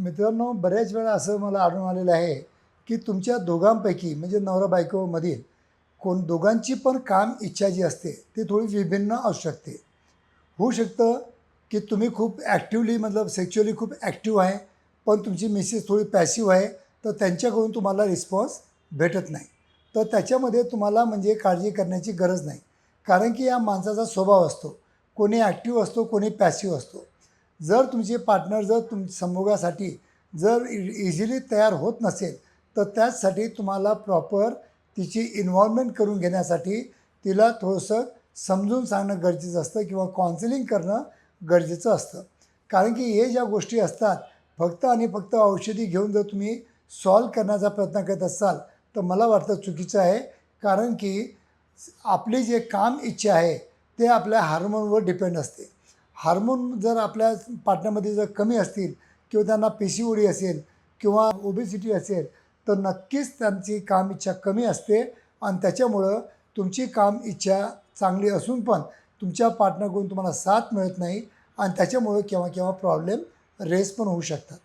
मित्रांनो, बऱ्याच वेळा असं मला आढळून आलेलं आहे की तुमच्या दोघांपैकी म्हणजे नवरा बायकोमधील दोघांची पण काम इच्छा जी असते ती थोडी विभिन्न असू शकते. होऊ शकतं की तुम्ही खूप ॲक्टिव्हली मतलब सेक्शुअली खूप ॲक्टिव्ह आहे, पण तुमची मिसेस थोडी पॅसिव्ह आहे, तर त्यांच्याकडून तुम्हाला रिस्पॉन्स भेटत नाही. तर त्याच्यामध्ये तुम्हाला म्हणजे काळजी करण्याची गरज नाही. कारण की या माणसाचा स्वभाव असतो. कोणी ॲक्टिव्ह असतो, कोणी पॅसिव्ह असतो. जर तुमचे पार्टनर जर संभोगासाठी जर इझिली तयार होत नसेल, तर त्याचसाठी तुम्हाला प्रॉपर तिची इन्व्हॉल्वमेंट करून घेण्यासाठी तिला थोडंसं समजून सांगणं गरजेचं असतं किंवा काउन्सिलिंग करणं गरजेचं असतं. कारण की हे ज्या गोष्टी असतात, फक्त आणि फक्त औषधी घेऊन जर तुम्ही सॉल्व करण्याचा प्रयत्न करत असाल, तर मला वाटतं चुकीचं आहे. कारण की आपली जे काम इच्छा आहे, ते आपल्या हार्मोनवर डिपेंड असते. हार्मोन जर आपल्या पार्टनरमध्ये जर कमी असतील किंवा त्यांना PCOD असेल किंवा ओबेसिटी असेल, तर नक्कीच त्यांची काम इच्छा कमी असते आणि त्याच्यामुळं तुमची काम इच्छा चांगली असून पण तुमच्या पार्टनरकडून तुम्हाला साथ मिळत नाही आणि त्याच्यामुळं केव्हा केव्हा प्रॉब्लेम रेज पण होऊ शकतात.